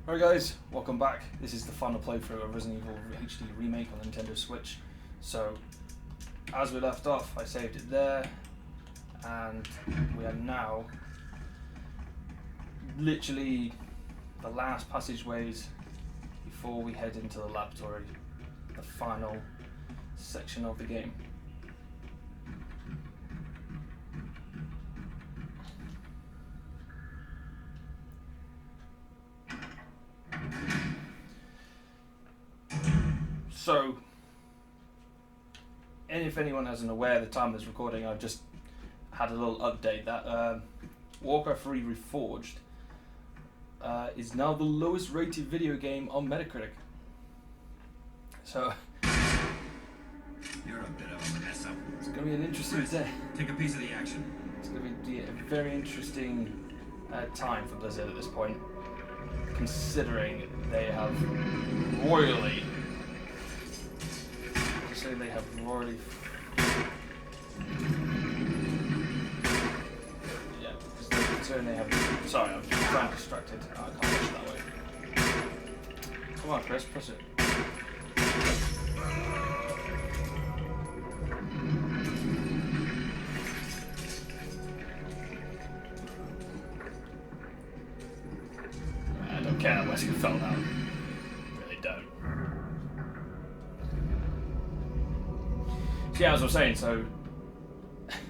Alright guys, welcome back. This is the final playthrough of Resident Evil HD Remake on Nintendo Switch. So, as we left off, I saved it there, and we are now literally the last passageways before we head into the laboratory, the final section of the game. So, and if anyone isn't aware at the time of this recording, I've just had a little update that Warcraft 3 Reforged is now the lowest rated video game on Metacritic. So, you're a bit of a mess up. It's going to be an interesting day. Take a piece of the action. It's going to be a very interesting time for Blizzard at this point, considering they have royally. They have royally. Yeah, because they're concerned they have. Sorry, I'm trying distracted. I can't push it that way. Come on, Chris, press it. I don't care unless you fell down. Really don't. Yeah, as I was saying, so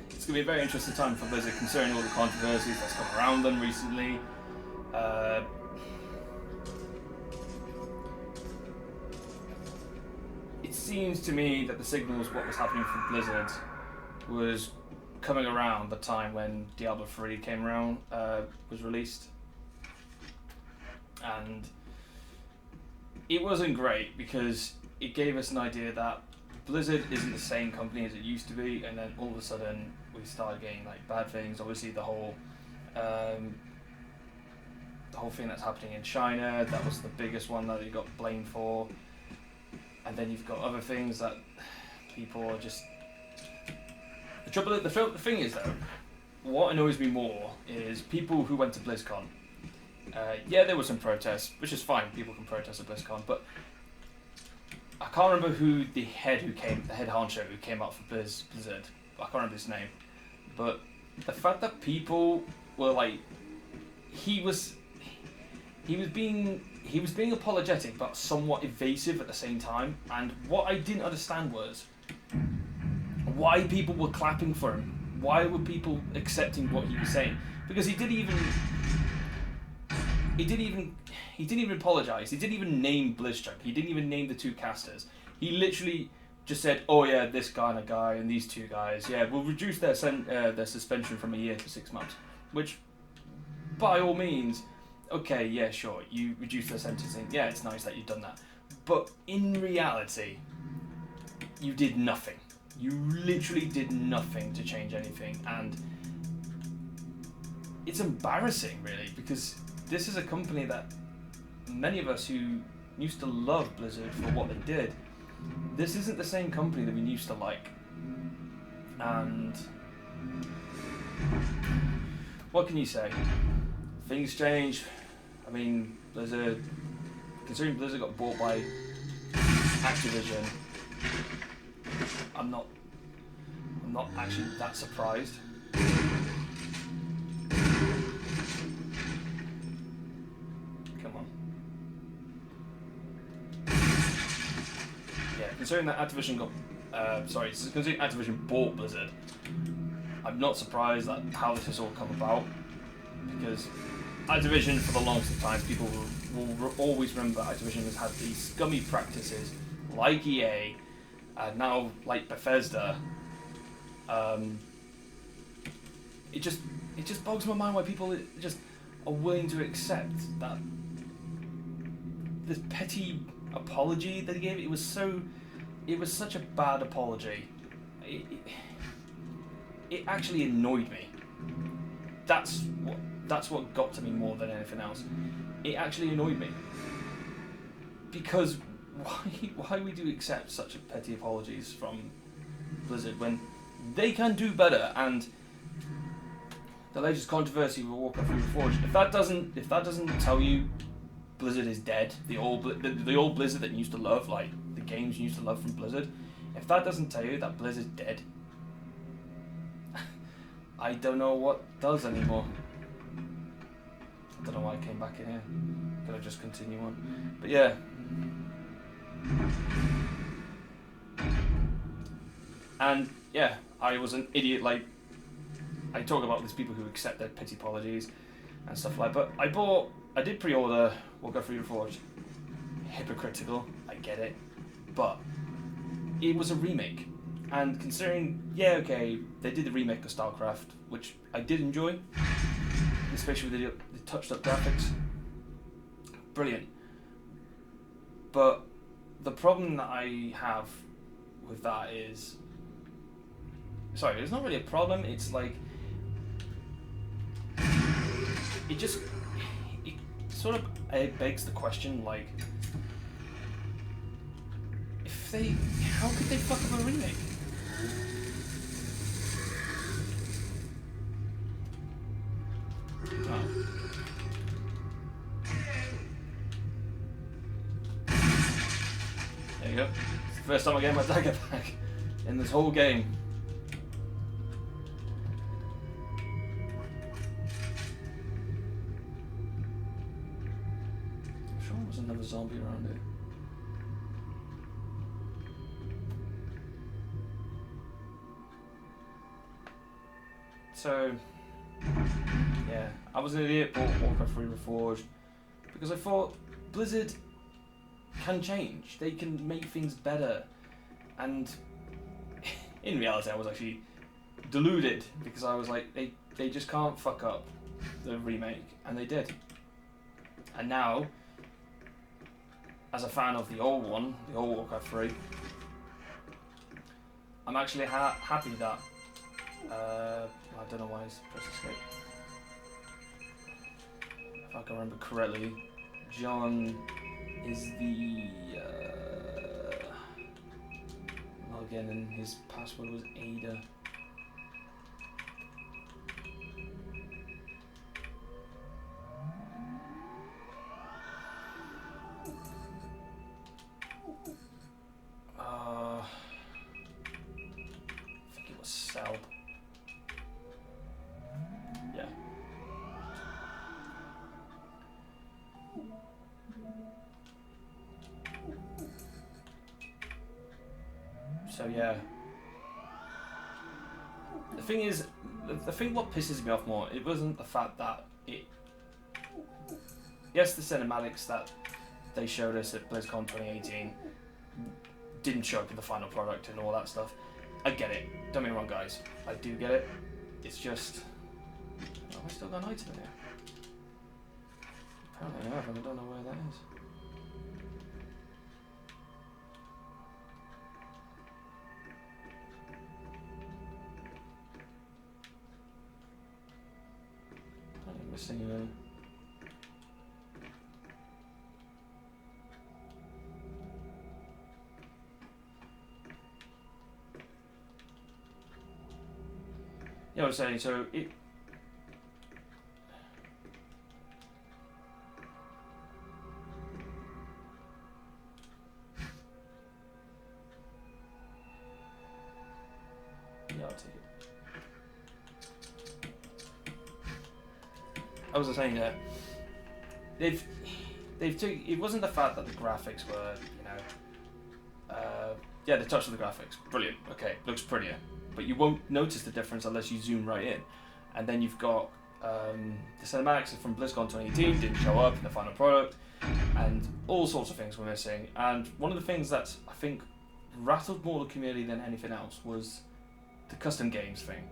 it's going to be a very interesting time for Blizzard concerning all the controversies that's come around them recently. It seems to me that the signals what was happening for Blizzard was coming around the time when Diablo 3 came around, was released. And it wasn't great because it gave us an idea that Blizzard isn't the same company as it used to be, and then all of a sudden we started getting like bad things. Obviously, the whole thing that's happening in China, that was the biggest one that they got blamed for. And then you've got other things that people are just. The thing is though, what annoys me more is people who went to BlizzCon. Yeah, there were some protests, which is fine. People can protest at BlizzCon, but I can't remember who the head honcho who came out for Blizzard. I can't remember his name, but the fact that people were like, he was being apologetic but somewhat evasive at the same time. And what I didn't understand was why people were clapping for him. Why were people accepting what he was saying? Because he didn't even apologize. He didn't even name Blizzard. He didn't even name the two casters. He literally just said, "Oh yeah, this guy and a guy and these two guys. Yeah, we'll reduce their suspension from a year to 6 months." Which, by all means, okay, yeah, sure, you reduce their sentencing. Yeah, it's nice that you've done that. But in reality, you did nothing. You literally did nothing to change anything, and it's embarrassing, really, because this is a company that many of us who used to love Blizzard for what they did, this isn't the same company that we used to like. And what can you say? Things change. I mean, considering Blizzard got bought by Activision, I'm not actually that surprised. Considering that considering Activision bought Blizzard, I'm not surprised at how this has all come about, because Activision, for the longest time, people will always remember Activision has had these scummy practices like EA, and now like Bethesda. It just bogs my mind why people just are willing to accept that this petty apology that he gave. It was such a bad apology. It actually annoyed me. That's what got to me more than anything else. It actually annoyed me. Because why would you accept such petty apologies from Blizzard when they can do better? And the latest controversy with Warcraft Reforged, if that doesn't tell you Blizzard is dead. The old Blizzard that you used to love, like the games you used to love from Blizzard. If that doesn't tell you that Blizzard's dead, I don't know what does anymore. I don't know why I came back in here. Could have just continued on. But yeah. And yeah, I was an idiot. Like, I talk about these people who accept their pity apologies and stuff like that. But I did pre-order Warcraft Reforged. Hypocritical, I get it. But it was a remake. And considering, yeah, okay, they did the remake of StarCraft, which I did enjoy, especially with the touched up graphics. Brilliant. But the problem that I have with that is, sorry, it's not really a problem, it's like, it sort of begs the question, like, how could they fuck up a remake? Oh. There you go. It's the first time I get my dagger back in this whole game. I'm sure there was another zombie around here. So, yeah, I was an idiot, bought Warcraft 3 Reforged, because I thought Blizzard can change, they can make things better, and in reality I was actually deluded, because I was like, they just can't fuck up the remake, and they did. And now, as a fan of the old one, the old Warcraft 3, I'm actually happy that I don't know why he's pressed escape. If I can remember correctly, John is the login, and his password was Ada. I think it was Sal. Yeah. So yeah. The thing is, the thing what pisses me off more, it wasn't the fact that it. Yes, the cinematics that they showed us at BlizzCon 2018 didn't show up in the final product and all that stuff. I get it. Don't get me wrong, guys. I do get it. It's just. Oh, I still got an item in here. Apparently I have, and I don't know where that is. I'm missing a. Yeah, I was saying, so it. Yeah, I'll take it. I was saying that they've taken. It wasn't the fact that the graphics were, yeah, the touch of the graphics, brilliant. Okay, looks prettier, but you won't notice the difference unless you zoom right in. And then you've got the cinematics from BlizzCon 2018 didn't show up in the final product, and all sorts of things were missing. And one of the things that I think rattled more the community than anything else was the custom games thing,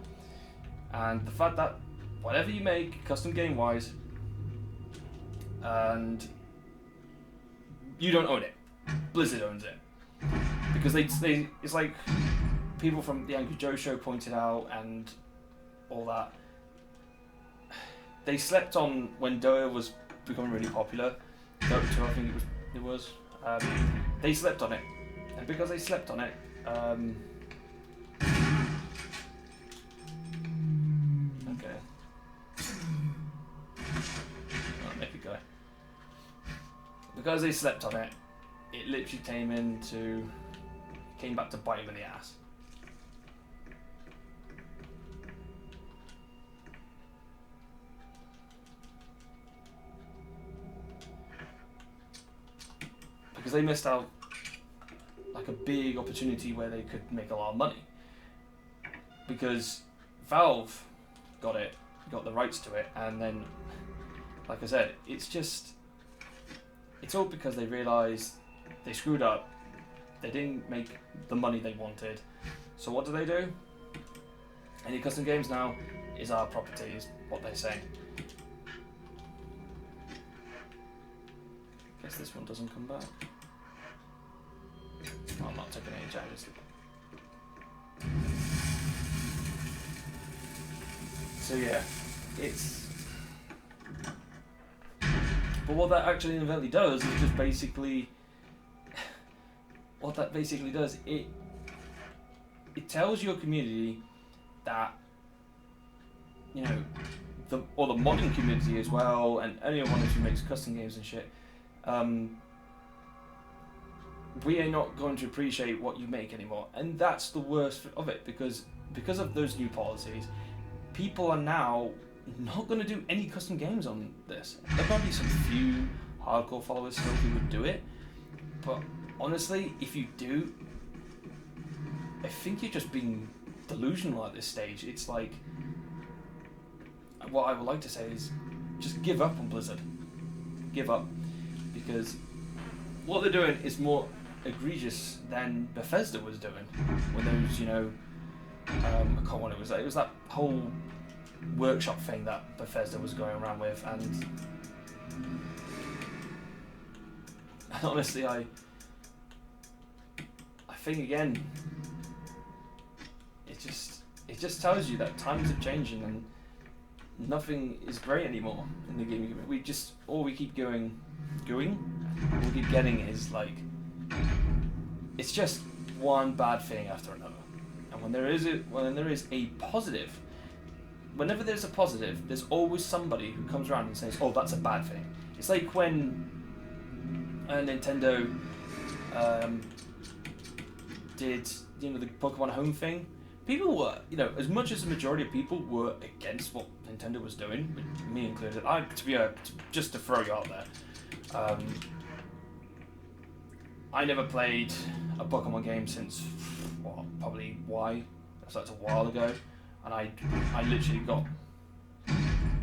and the fact that whatever you make custom game wise, and you don't own it, Blizzard owns it, because they it's like people from the Angry Joe show pointed out and all that. They slept on when Dota was becoming really popular. Dota 2, I think it was. They slept on it, and because they slept on it, okay. Oh, make it go. because they slept on it, it literally came back to bite him in the ass. Because they missed out like a big opportunity where they could make a lot of money. Because Valve got the rights to it, and then, like I said, it's all because they realised they screwed up, they didn't make the money they wanted, so what do? Any custom games now is our property, is what they say. Guess this one doesn't come back. Oh, I'm not taking any charges. So yeah, it's... But what that actually inadvertently does is just basically... What that basically does, it tells your community that, you know, the modding community as well, and anyone who makes custom games and shit, we are not going to appreciate what you make anymore. And that's the worst of it, because of those new policies, people are now not going to do any custom games on this. There might be some few hardcore followers still who would do it, but honestly, if you do, I think you're just being delusional at this stage. It's like, what I would like to say is, just give up on Blizzard. Give up. Because what they're doing is more egregious than Bethesda was doing. When those, you know, I can't remember what it was. It was that whole workshop thing that Bethesda was going around with, and honestly, I think again, it just tells you that times are changing and nothing is great anymore in the gaming community. We just all we keep getting is like, it's just one bad thing after another. And when there is a positive, whenever there's a positive, there's always somebody who comes around and says, "Oh, that's a bad thing." It's like when Nintendo did, you know, the Pokemon Home thing. People were, you know, as much as the majority of people were against what Nintendo was doing, me included. Just to throw you out there, I never played a Pokemon game since, well, probably Y. So that's a while ago, and I literally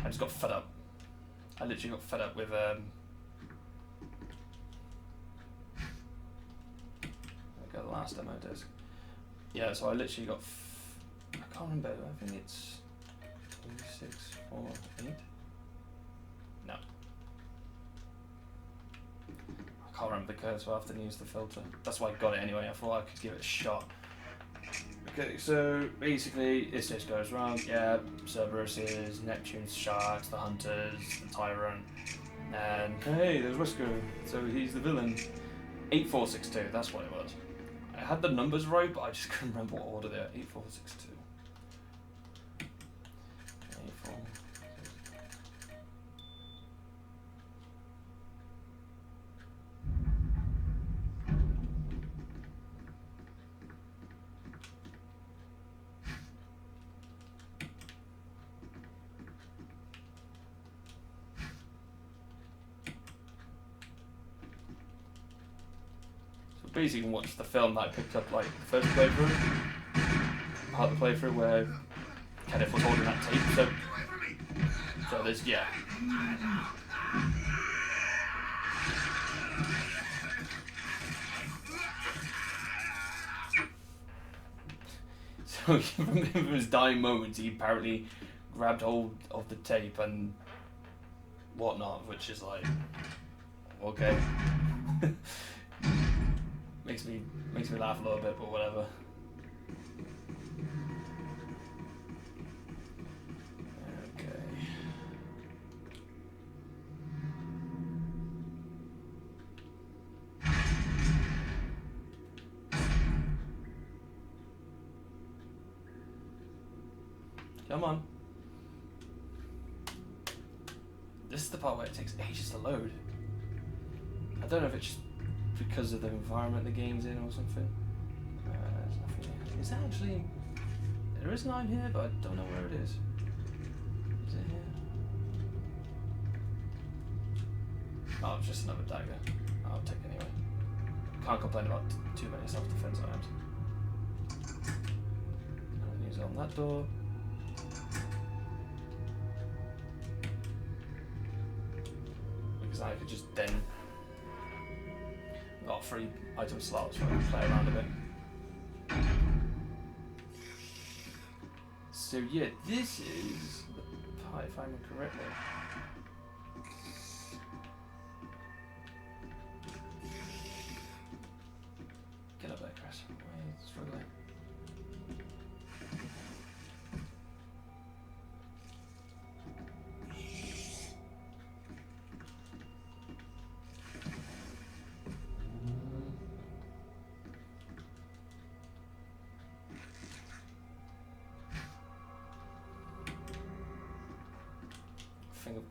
just got fed up. I literally got fed up with I got the last demo disc. Yeah, so I literally got. I can't remember. I think it's 6, 4, 8. No. I can't remember the code, so I have to use the filter. That's why I got it anyway. I thought I could give it a shot. Okay, so basically, this just goes around. Yeah, Cerberuses, Neptune's Sharks, the Hunters, the Tyrant, and hey, there's Whisker. So he's the villain. 8462. That's what it was. I had the numbers right, but I just couldn't remember what order they're. 8462. 84. So basically, you can watch the film that I picked up, like the first playthrough, part of the playthrough where Kenneth was holding that tape. So there's, yeah. So from his dying moments, he apparently grabbed hold of the tape and whatnot, which is like, okay. makes me laugh a little bit, but whatever. Okay. Come on. This is the part where it takes ages to load. I don't know if it's just because of the environment the game's in or something. There's nothing here. Is that actually... There is an item here, but I don't know where it is. Is it here? Oh, it's just another dagger. I'll take it anyway. Can't complain about too many self-defense items. I'll use it on that door. Because I could just then... Got 3 item slots so I can play around a bit. So yeah, this is the part, if I remember correctly. Get up there, Chris. Why are you struggling? Finger.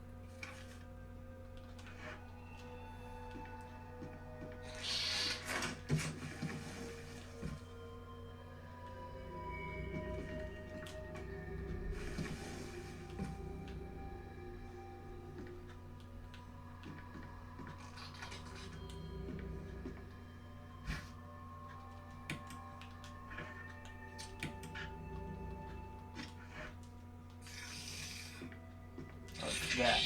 That.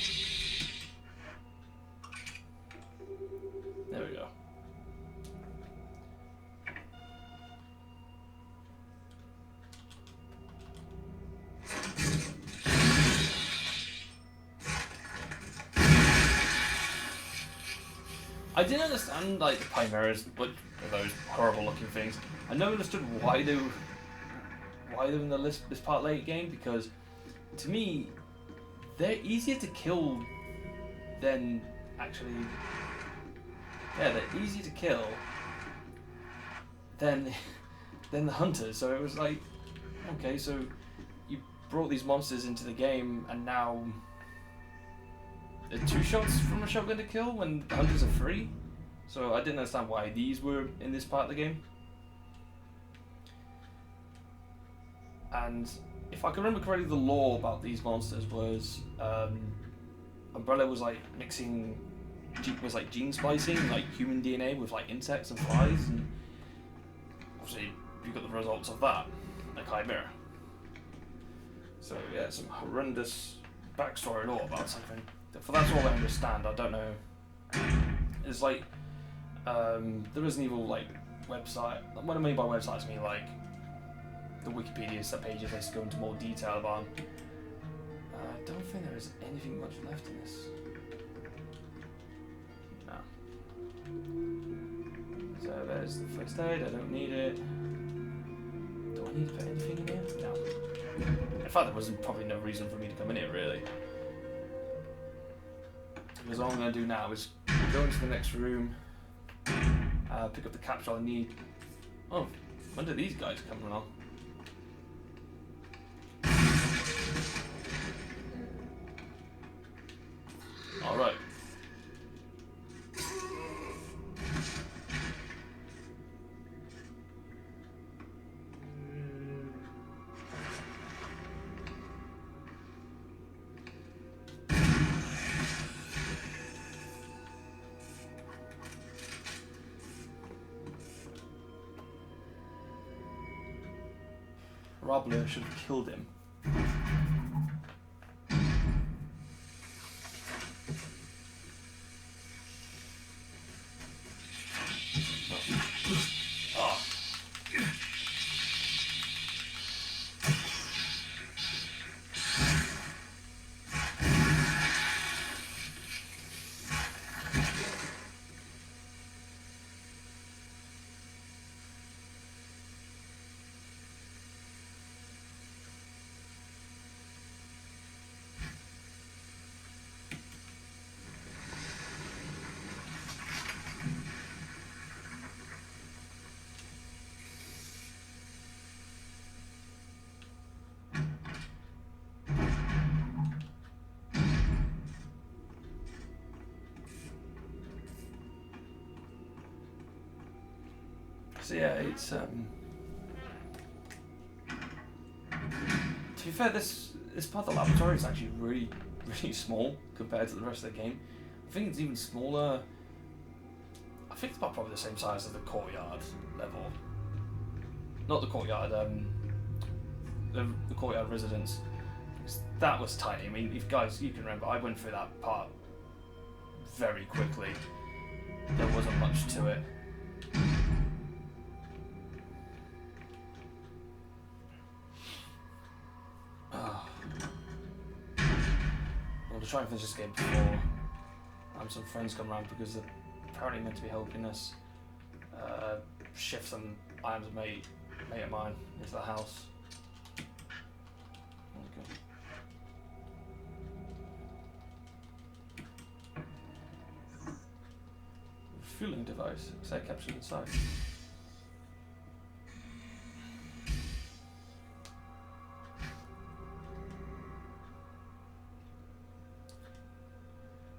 There we go. I didn't understand like the chimeras, which are those horrible looking things. I never understood why they were in the list this part late game, because to me they're easier to kill than actually... Yeah, they're easier to kill than the hunters. So it was like, okay, so you brought these monsters into the game and now they're 2 shots from a shotgun to kill when the hunters are 3? So I didn't understand why these were in this part of the game. And if I can remember correctly, the lore about these monsters was Umbrella was like mixing, was like gene splicing, like human DNA with like insects and flies, and obviously you got the results of that, the chimera. So yeah, some horrendous backstory lore about something. For that's all I understand. I don't know. It's like the Resident Evil like website. What I mean by websites, I mean like the Wikipedia pages. They go into more detail about. I don't think there is anything much left in this. No. So there's the first aid. I don't need it. Do I need to put anything in here? No. In fact, there was probably no reason for me to come in here really. Because all I'm going to do now is go into the next room, pick up the capsule I need. Oh, when did these guys come along? Alright. Robler should have killed him. Oh. So yeah, it's to be fair, this part of the laboratory is actually really small compared to the rest of the game. I think it's even smaller. I think it's about probably the same size as the courtyard level. Not the courtyard, the courtyard residence. That was tiny. I mean, if guys, you can remember, I went through that part very quickly. There wasn't much to it. I'll try and finish this game before some friends come around, because they're apparently meant to be helping us shift some items mate of mine into the house. Okay. Refueling device. Set captured inside.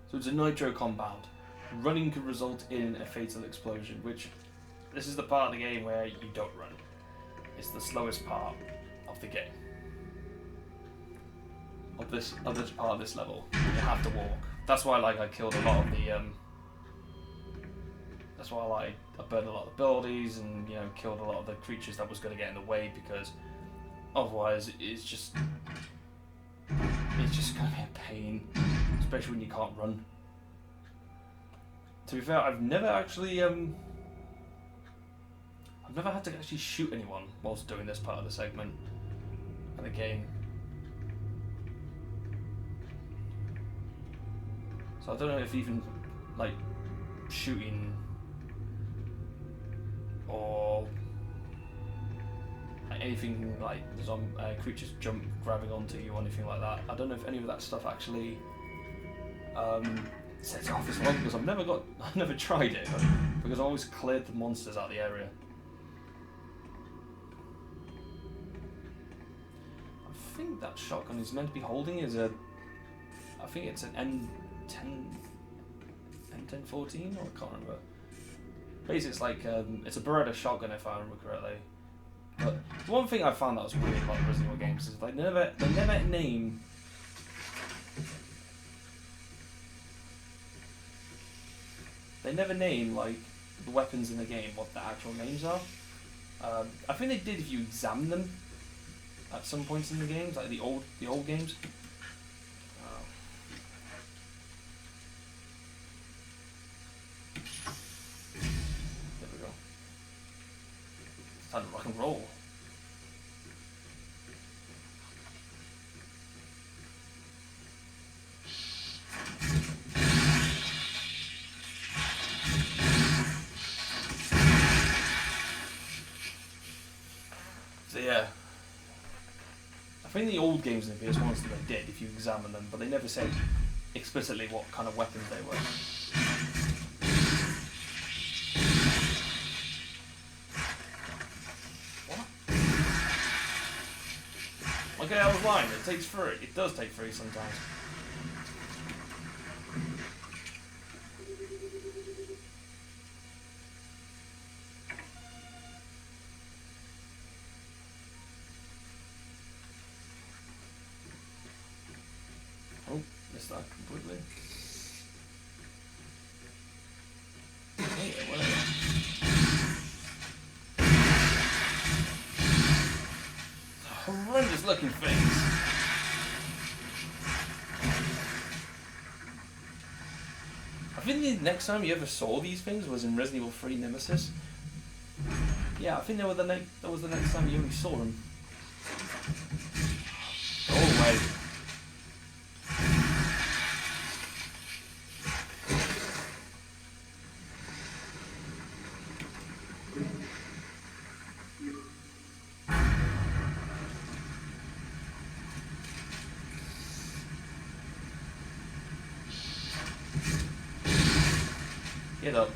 So it's a nitro compound. Running could result in a fatal explosion, which this is the part of the game where you don't run. It's the slowest part of the game. Of this part of this level. You have to walk. That's why I killed a lot of the that's why I burned a lot of the buildings and killed a lot of the creatures that was going to get in the way, because otherwise it's just going to be a pain, especially when you can't run. To be fair, I've never actually I've never had to actually shoot anyone whilst doing this part of the segment of the game. So I don't know if even shooting or anything some creatures grabbing onto you or anything like that. I don't know if any of that stuff actually sets off as well, because I've never tried it, because I always cleared the monsters out of the area. I think that shotgun is meant to be holding is I think it's an M1014, or I can't remember. Basically, it's a Beretta shotgun if I remember correctly. But one thing I found that was weird about the Resident Evil games is they never name the weapons in the game, what the actual names are. I think they did if you examine them at some points in the games, like the old games. There we go. It's time to rock and roll. So yeah, I think the old games in the PS1 ones they did if you examine them, but they never said explicitly what kind of weapons they were. What? Okay, I was lying. It takes 3. It does take 3 sometimes. Oh, missed that completely. Hey, whatever. Horrendous looking things. I think the next time you ever saw these things was in Resident Evil 3 Nemesis. Yeah, I think that was the next time you ever saw them. Go away. Get up.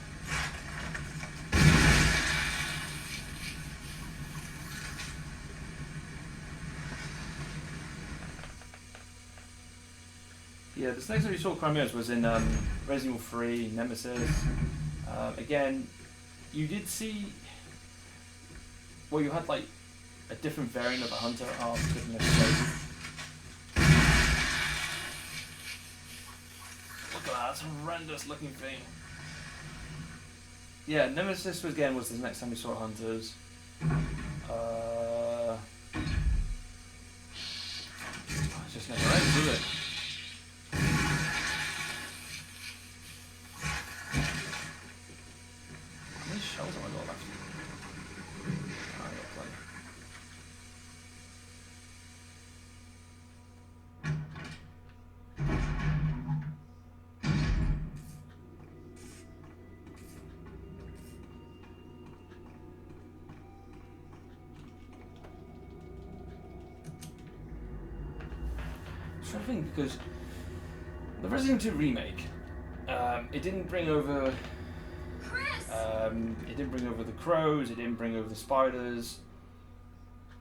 Yeah, this next time we saw Crimeas was in Resident Evil 3, Nemesis. Again, you did see well, you had like a different variant of a hunter. Oh, goodness sake. Look at that, that's a horrendous looking thing. Yeah, Nemesis again was the next time we saw hunters. It just never ends, does it? How many shells have I got left? Oh, I got plenty. It's one thing because the Resident Evil Remake, it didn't bring over. It didn't bring over the crows. It didn't bring over the spiders.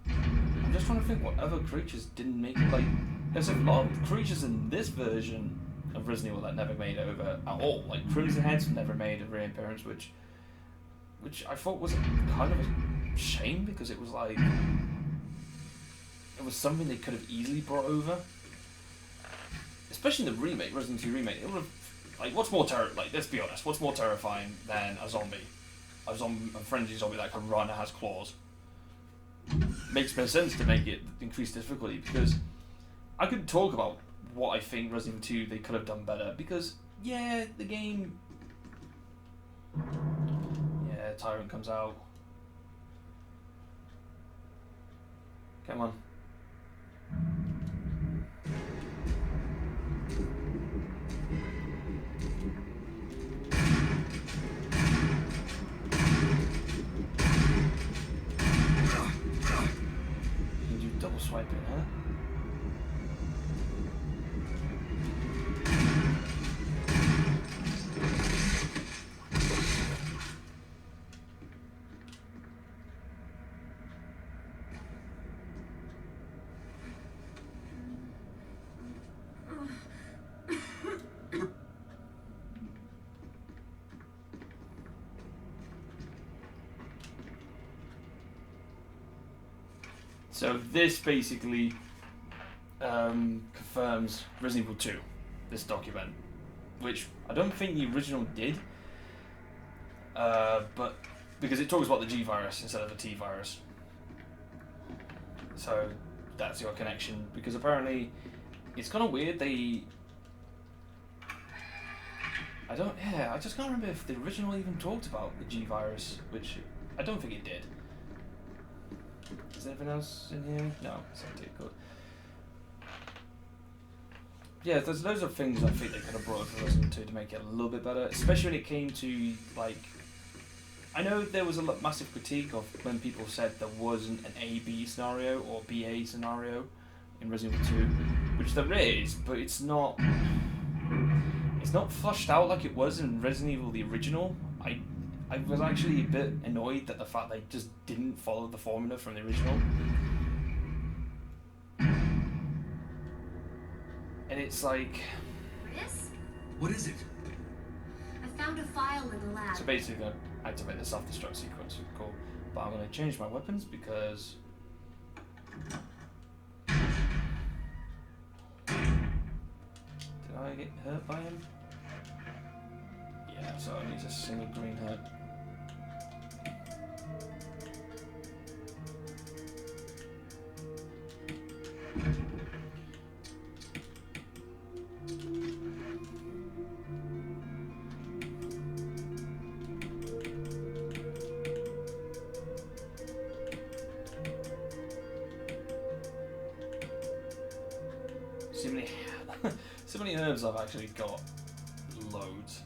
I'm just trying to think what other creatures didn't make it. Like, there's a lot of creatures in this version of Resident Evil that never made it over at all. Like Crimson Heads never made a reappearance, which I thought was kind of a shame because it was like it was something they could have easily brought over. Especially in the remake, Resident Evil Remake, it would have, like, what's more let's be honest, what's more terrifying than a friendly zombie that can run and has claws? Makes no sense to make it increase difficulty, because I could talk about what I think Resident Evil 2 they could have done better, because, yeah, the game... Yeah, Tyrant comes out. Come on. Double swiping, huh? So this basically confirms Resident Evil 2, this document, which I don't think the original did, but because it talks about the G virus instead of the T virus. So that's your connection, because apparently it's kind of weird I just can't remember if the original even talked about the G virus, which I don't think it did. Is there anything else in here? No, it's empty. Good. Yeah, there's loads of things I think they could have brought for Resident 2 to make it a little bit better, especially when it came to, like... I know there was a massive critique of when people said there wasn't an A-B scenario or B-A scenario in Resident Evil 2, which there is, but it's not flushed out like it was in Resident Evil the original. I was actually a bit annoyed at the fact they just didn't follow the formula from the original. And it's like... Chris? What is it? I found a file in the lab. So basically, I'm going to activate the self-destruct sequence, cool. But I'm going to change my weapons because... Did I get hurt by him? Yeah, so I need a single green hurt. So many herbs I've actually got. Loads.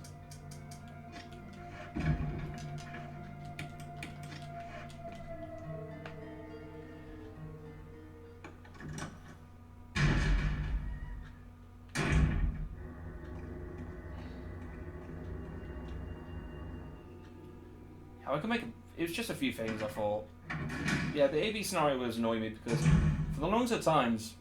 How I can make it was just a few things I thought. Yeah, the AB scenario was annoying me because for the longest of times,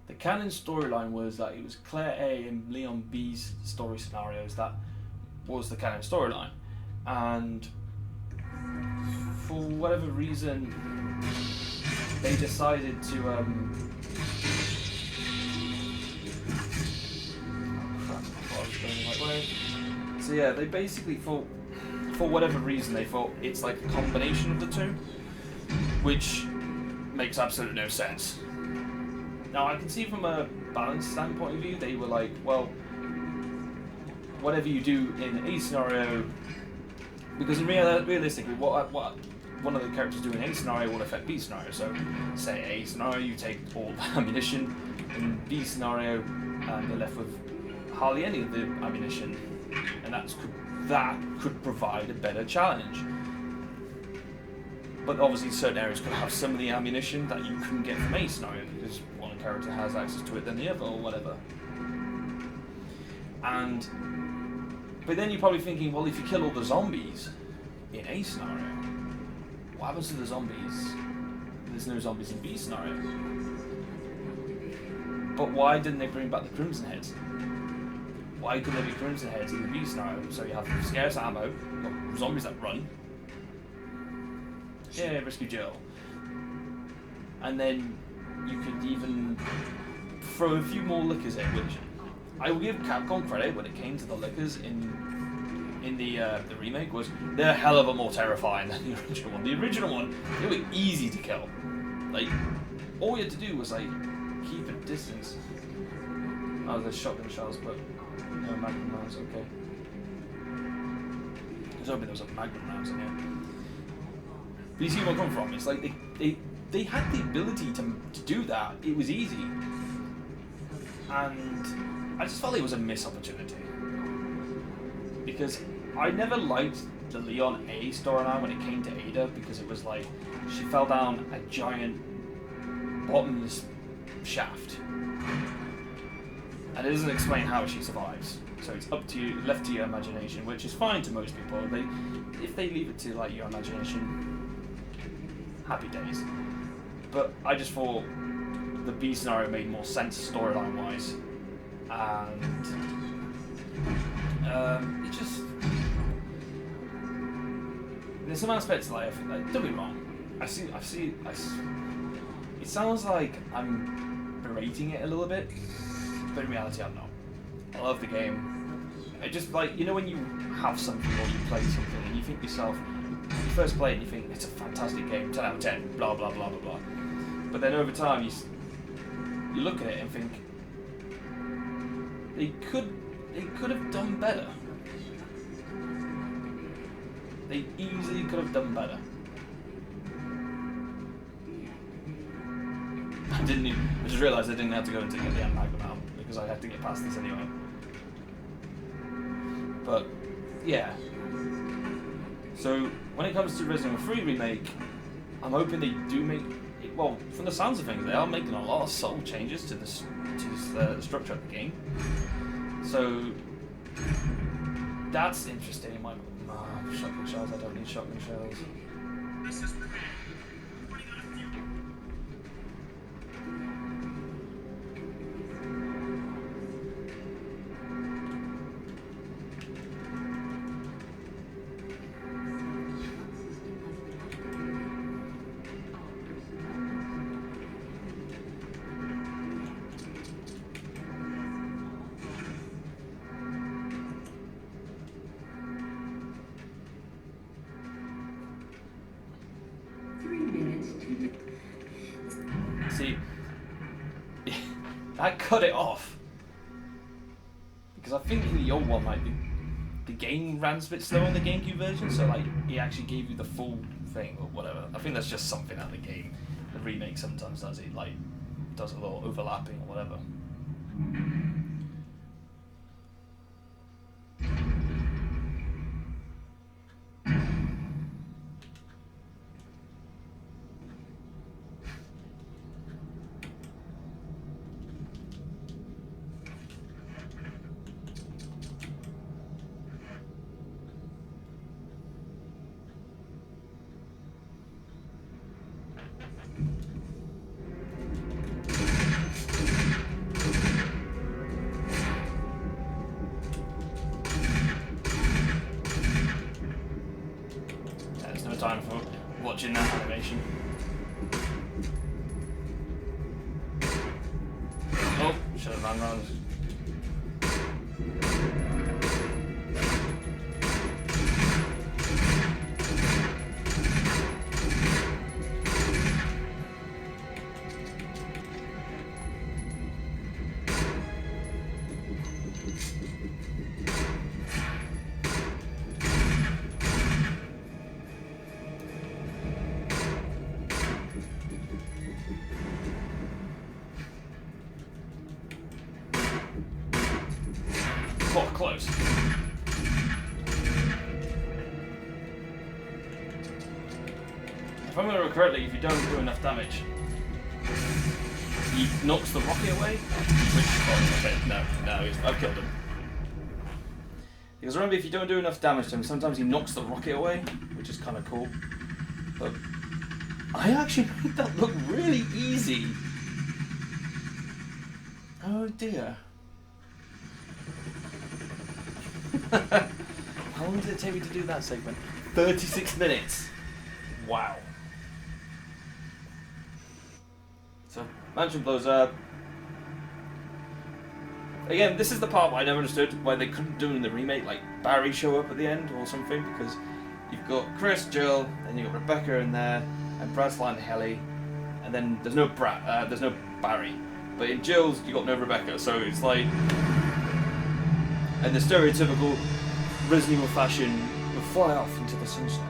the canon storyline was that it was Claire A and Leon B's story scenarios that was the canon storyline, and for whatever reason, they decided to. Oh crap! I thought I was going the right way. So yeah, they basically thought, for whatever reason, they thought it's like a combination of the two, which makes absolutely no sense. Now I can see from a balance standpoint of view, they were like, well, whatever you do in A scenario, because realistically, what one of the characters do in A scenario will affect B scenario. So, say A scenario, you take all the ammunition, in B scenario, you're left with hardly any of the ammunition, and that could provide a better challenge. But obviously, certain areas could have some of the ammunition that you couldn't get from A scenario because one character has access to it than the other, or whatever. But then you're probably thinking, well, if you kill all the zombies in A scenario, what happens to the zombies? There's no zombies in B scenario. But why didn't they bring back the Crimson Heads? Why couldn't there be Crimson Heads in the B scenario? So you have scarce ammo, you've got zombies that run. Yeah, Rescue Jill. And then you could even throw a few more lickers at Witcher. I will give Capcom credit when it came to the lickers in the remake, was they're a hell of a more terrifying than the original one. The original one, they were easy to kill. Like, all you had to do was like keep a distance. Oh, there's shotgun shells, but no magnum rounds. Okay. I was hoping there was a magnum rounds in here. But you see where I come from? It's like they had the ability to do that. It was easy, and I just felt it was a missed opportunity because I never liked the Leon A storyline when it came to Ada, because it was like she fell down a giant bottomless shaft, and it doesn't explain how she survives. So it's up to you, left to your imagination, which is fine to most people. If they leave it to like your imagination, happy days. But I just thought the B scenario made more sense storyline wise, and it just, there's some aspects of life. Like, don't be wrong. It sounds like I'm berating it a little bit, but in reality, I'm not. I love the game. It just, like, you know when you have something or you play something and you think to yourself, you first play it and you think it's a fantastic game, 10 out of 10, blah blah blah blah blah. But then over time you look at it and think they could have done better. They easily could have done better. I just realised I didn't have to go into get the Magnum out because I had to get past this anyway. But yeah. So when it comes to Resident Evil 3 Remake, I'm hoping they do make it, well, from the sounds of things, they are making a lot of subtle changes to the structure of the game. So that's interesting. In my shotgun shells. I don't need shotgun shells. This is Remake. Running out of fuel. 3 minutes to... See, that cut it off. Because I think in the old one, like, the game ran a bit slow in the GameCube version, so like it actually gave you the full thing or whatever. I think that's just something that the game, the remake sometimes does. It like does a little overlapping or whatever. animation. Oh, should have ran around. Oh, close. If I remember correctly, if you don't do enough damage, he knocks the rocket away. Which, oh, okay, no, I've killed him. Because remember, if you don't do enough damage to him, sometimes he knocks the rocket away, which is kind of cool. But I actually made that look really easy. Oh dear. How long did it take me to do that segment? 36 minutes. Wow. So, mansion blows up. Again, this is the part where I never understood why they couldn't do in the remake, like Barry show up at the end or something, because you've got Chris, Jill, and you've got Rebecca in there, and Brad's flying Heli, and then there's no there's no Barry. But in Jill's, you got no Rebecca, so it's like, and the stereotypical Resident Evil fashion will fly off into the sunset.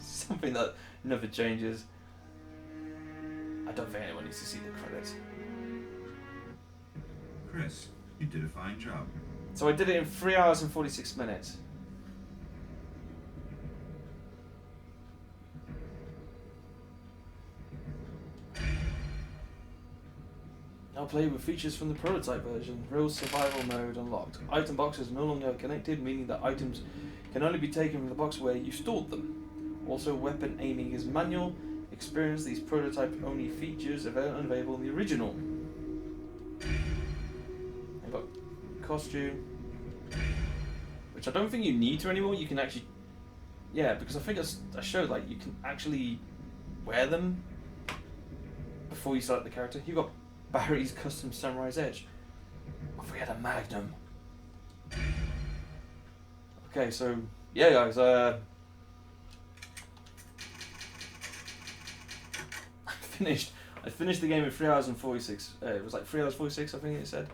Something that never changes. I don't think anyone needs to see the credits. Chris, you did a fine job. So I did it in 3 hours and 46 minutes. Now play with features from the prototype version. Real survival mode unlocked. Item boxes no longer connected, meaning that items can only be taken from the box where you stored them. Also, weapon aiming is manual. Experience these prototype only features unavailable in the original. I've got costume, which I don't think you need to anymore. You can actually, yeah, because I think I showed like you can actually wear them before you select the character. You got Barry's custom Samurai's Edge. Oh, we had a Magnum. Okay, so yeah, guys. I finished the game in 3 hours and 46. It was like 3 hours 46, I think it said.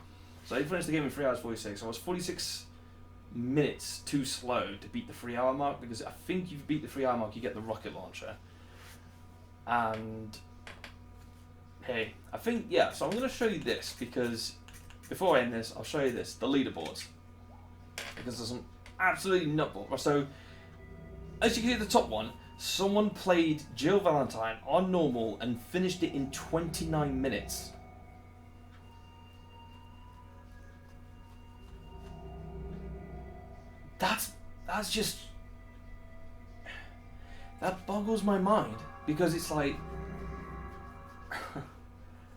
So I finished the game in 3 hours 46. I was 46 minutes too slow to beat the 3 hour mark, because I think if you beat the 3 hour mark, you get the rocket launcher. And hey, I think, yeah, so I'm going to show you this, because before I end this, I'll show you this, the leaderboards. Because there's some absolutely nutball. So, as you can see at the top one, someone played Jill Valentine on normal and finished it in 29 minutes. That's just, that boggles my mind, because it's like,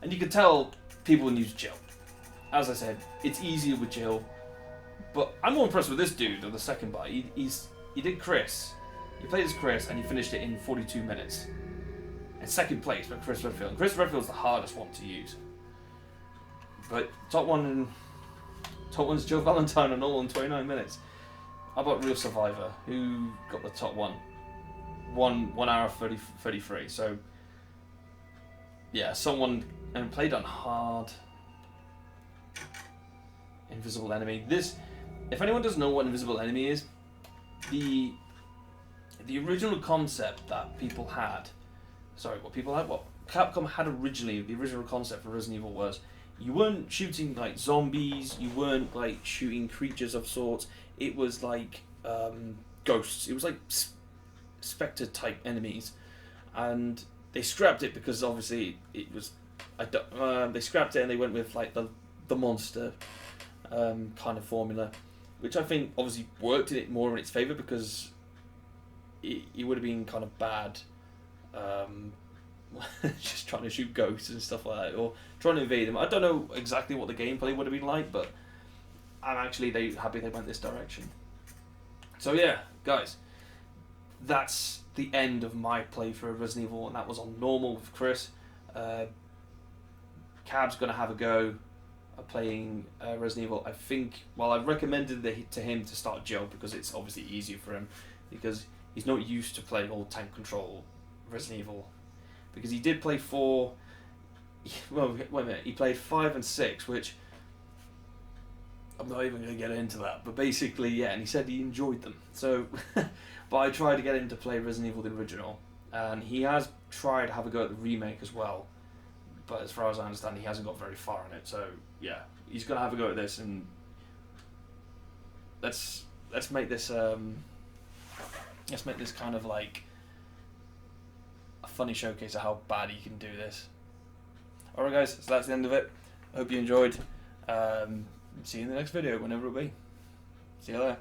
and you can tell people use Jill. As I said, it's easier with Jill, but I'm more impressed with this dude on the second buy. He did Chris. He played as Chris and he finished it in 42 minutes. And second place with Chris Redfield. And Chris Redfield's the hardest one to use. But top one's Jill Valentine and all in 29 minutes. How about Real Survivor, who got the top one? 1 hour 33. So yeah, someone and played on hard. Invisible Enemy. This, if anyone doesn't know what Invisible Enemy is, the original concept that people had, what Capcom had originally, the original concept for Resident Evil was, you weren't shooting like zombies, you weren't like shooting creatures of sorts, it was like ghosts, it was like spectre type enemies, and they scrapped it because obviously it was, they scrapped it and they went with like the monster kind of formula, which I think obviously worked in it more in its favour, because it would have been kind of bad just trying to shoot ghosts and stuff like that, or trying to invade them. I don't know exactly what the gameplay would have been like, but I'm actually happy they went this direction. So yeah, guys, that's the end of my playthrough of Resident Evil, and that was on normal with Chris. Cab's gonna have a go at playing Resident Evil. I think, well, I've recommended to him to start Joe because it's obviously easier for him, because he's not used to playing all tank control Resident Evil. Because he did play 4. Well, wait a minute. He played 5 and 6, which I'm not even going to get into that. But basically, yeah, and he said he enjoyed them. So, but I tried to get him to play Resident Evil the original, and he has tried to have a go at the remake as well. But as far as I understand, he hasn't got very far in it. So yeah, he's going to have a go at this, and let's make this kind of like a funny showcase of how bad he can do this. Alright guys, so that's the end of it. I hope you enjoyed. See you in the next video, whenever it'll be. See you later.